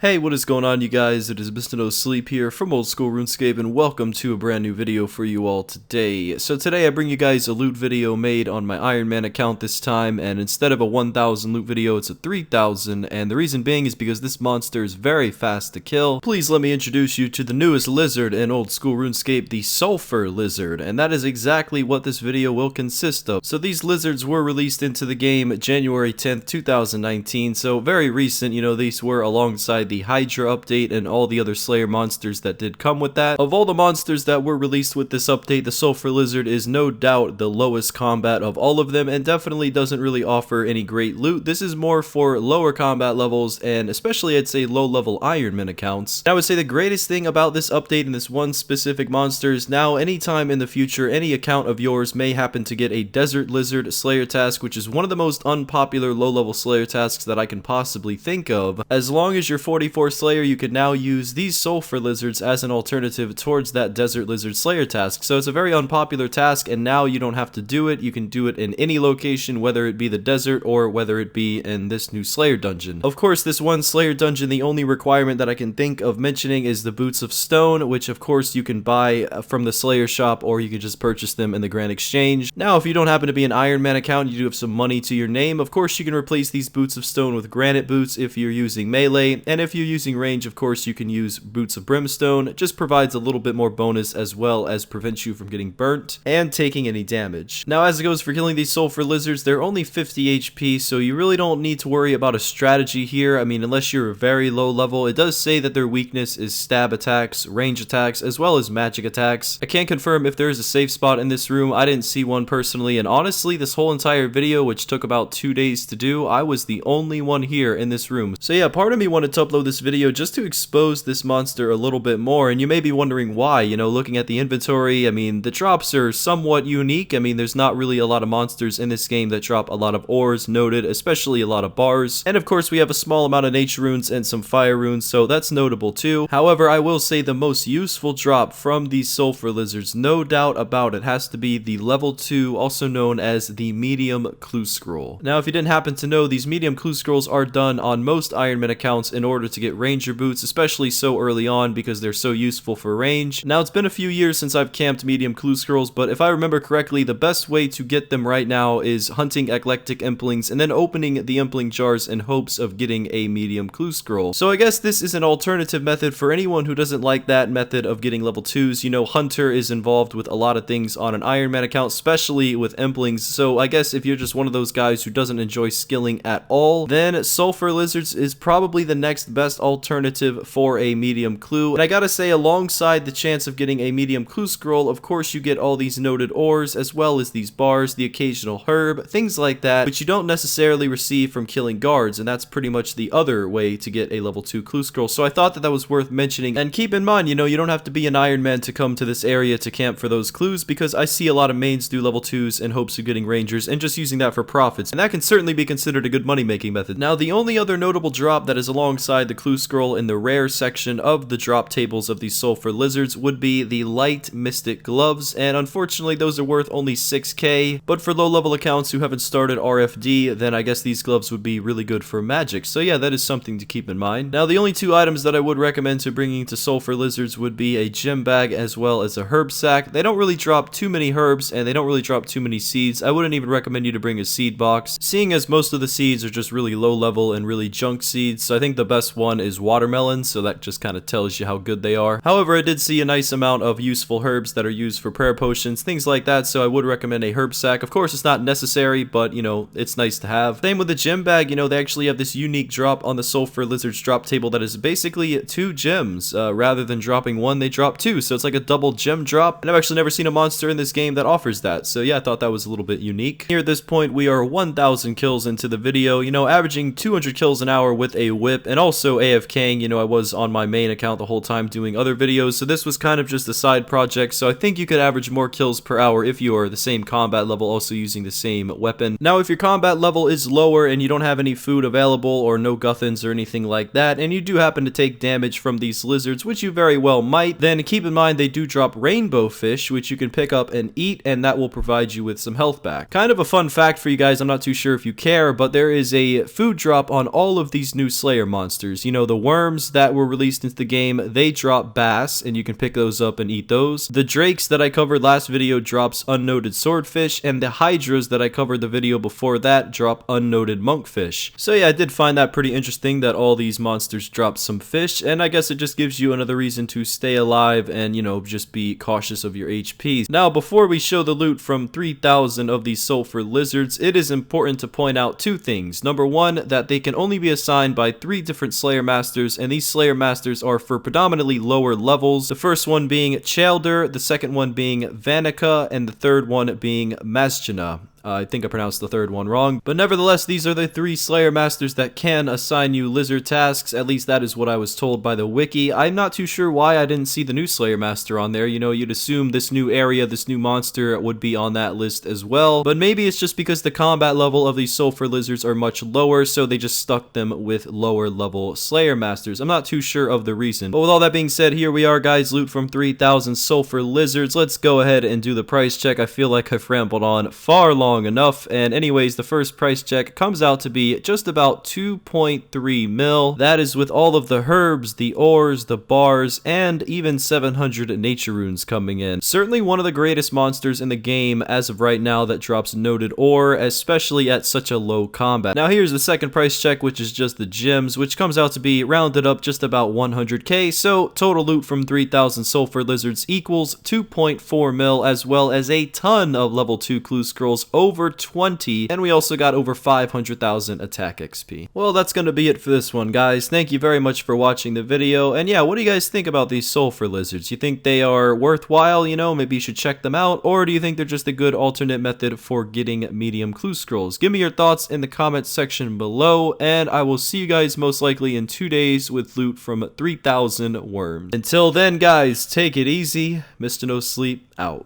Hey, what is going on, you guys? It is Mr. No Sleep here from Old School RuneScape, and welcome to a brand new video for you all today. So today I bring you guys a loot video made on my Iron Man account this time, and instead of a 1000 loot video, it's a 3000, and the reason being is because this monster is very fast to kill. Please let me introduce you to the newest lizard in Old School RuneScape, the Sulphur lizard, and that is exactly what this video will consist of. So these lizards were released into the game January 10th, 2019, so very recent. These were alongside the Hydra update and all the other Slayer monsters that did come with that. Of all the monsters that were released with this update, the Sulphur lizard is no doubt the lowest combat of all of them and definitely doesn't really offer any great loot. This is more for lower combat levels and especially I'd say low level Iron Man accounts. And I would say the greatest thing about this update and this one specific monster is now anytime in the future any account of yours may happen to get a Desert Lizard Slayer task, which is one of the most unpopular low level Slayer tasks that I can possibly think of. As long as you're 44 Slayer, you could now use these Sulphur lizards as an alternative towards that Desert Lizard Slayer task. So it's a very unpopular task, and now you don't have to do it. You can do it in any location, whether it be the desert or whether it be in this new Slayer dungeon. Of course, this one Slayer dungeon, the only requirement that I can think of mentioning is the Boots of Stone, which of course you can buy from the Slayer shop, or you can just purchase them in the Grand Exchange. Now, if you don't happen to be an Iron Man account, you do have some money to your name, of course you can replace these Boots of Stone with Granite Boots if you're using melee, and if you're using range, of course you can use Boots of Brimstone. It just provides a little bit more bonus as well as prevents you from getting burnt and taking any damage. Now, as it goes for killing these Sulphur lizards, they're only 50 HP, so you really don't need to worry about a strategy here. I mean, unless you're very low level. It does say that their weakness is stab attacks, range attacks, as well as magic attacks. I can't confirm if there is a safe spot in this room. I didn't see one personally, and honestly, this whole entire video, which took about 2 days to do, I was the only one here in this room. So yeah, part of me wanted to upload this video just to expose this monster a little bit more, and you may be wondering why. Looking at the inventory, I mean, the drops are somewhat unique. I mean, there's not really a lot of monsters in this game that drop a lot of ores, noted, especially a lot of bars, and of course we have a small amount of nature runes and some fire runes, so that's notable too. However, I will say the most useful drop from these Sulphur lizards, no doubt about it, has to be the level 2, also known as the medium clue scroll. Now, if you didn't happen to know, these medium clue scrolls are done on most Iron Man accounts in order to get ranger boots, especially so early on because they're so useful for range. Now, it's been a few years since I've camped medium clue scrolls, but if I remember correctly, the best way to get them right now is hunting eclectic implings and then opening the impling jars in hopes of getting a medium clue scroll. So I guess this is an alternative method for anyone who doesn't like that method of getting level 2s. Hunter is involved with a lot of things on an Iron Man account, especially with implings, so I guess if you're just one of those guys who doesn't enjoy skilling at all, then Sulphur lizards is probably the next best alternative for a medium clue. And I gotta say, alongside the chance of getting a medium clue scroll, of course you get all these noted ores as well as these bars, the occasional herb, things like that, which you don't necessarily receive from killing guards, and that's pretty much the other way to get a level 2 clue scroll. So I thought that was worth mentioning. And keep in mind, you don't have to be an Iron Man to come to this area to camp for those clues, because I see a lot of mains do level 2s in hopes of getting rangers and just using that for profits, and that can certainly be considered a good money making method. Now, the only other notable drop that is alongside the clue scroll in the rare section of the drop tables of these Sulphur lizards would be the light mystic gloves, and unfortunately those are worth only 6k, but for low level accounts who haven't started RFD, then I guess these gloves would be really good for magic. So yeah, that is something to keep in mind. Now, the only two items that I would recommend to bringing to Sulphur lizards would be a gem bag as well as a herb sack. They don't really drop too many herbs and they don't really drop too many seeds. I wouldn't even recommend you to bring a seed box, seeing as most of the seeds are just really low level and really junk seeds. So I think the best one is watermelon, so that just kind of tells you how good they are. However, I did see a nice amount of useful herbs that are used for prayer potions, things like that, so I would recommend a herb sack. Of course, it's not necessary, but it's nice to have. Same with the gem bag. They actually have this unique drop on the Sulphur lizards drop table that is basically 2 gems. Rather than dropping 1, they drop 2, so it's like a double gem drop, and I've actually never seen a monster in this game that offers that. So yeah, I thought that was a little bit unique. Here at this point, we are 1,000 kills into the video, averaging 200 kills an hour with a whip, and also AFKing. I was on my main account the whole time doing other videos, so this was kind of just a side project, so I think you could average more kills per hour if you are the same combat level, also using the same weapon. Now, if your combat level is lower and you don't have any food available or no guthans or anything like that, and you do happen to take damage from these lizards, which you very well might, then keep in mind they do drop rainbow fish, which you can pick up and eat, and that will provide you with some health back. Kind of a fun fact for you guys, I'm not too sure if you care, but there is a food drop on all of these new Slayer monsters. monsters. You know, the worms that were released into the game, they drop bass, and you can pick those up and eat those. The drakes that I covered last video drops unnoted swordfish, and the hydras that I covered the video before that drop unnoted monkfish. So yeah, I did find that pretty interesting that all these monsters drop some fish, and I guess it just gives you another reason to stay alive and, you know, just be cautious of your HP. Now, before we show the loot from 3,000 of these sulfur lizards, it is important to point out two things. Number one, that they can only be assigned by 3 different Slayer Masters, and these Slayer Masters are for predominantly lower levels. The first one being Chalder, the second one being Vanica, and the third one being Masjina. I think I pronounced the third one wrong, but nevertheless, these are the 3 Slayer Masters that can assign you lizard tasks. At least that is what I was told by the wiki. I'm not too sure why I didn't see the new Slayer Master on there. You know, you'd assume this new area, this new monster would be on that list as well, but maybe it's just because the combat level of these sulfur lizards are much lower, so they just stuck them with lower level Slayer Masters. I'm not too sure of the reason, but with all that being said, here we are, guys. Loot from 3,000 sulfur lizards. Let's go ahead and do the price check. I feel like I've rambled on far long enough, and anyways, the first price check comes out to be just about 2.3 mil. That is with all of the herbs, the ores, the bars, and even 700 nature runes coming in. Certainly one of the greatest monsters in the game as of right now that drops noted ore, especially at such a low combat. Now here's the second price check, which is just the gems, which comes out to be rounded up just about 100k, so total loot from 3,000 sulfur lizards equals 2.4 mil, as well as a ton of level 2 clue scrolls, over 20, and we also got over 500,000 attack XP. Well, that's gonna be it for this one, guys. Thank you very much for watching the video, and yeah, what do you guys think about these sulfur lizards? You think they are worthwhile? You know, maybe you should check them out, or do you think they're just a good alternate method for getting medium clue scrolls? Give me your thoughts in the comments section below, and I will see you guys most likely in 2 days with loot from 3,000 worms. Until then, guys, take it easy. Mr. No Sleep out.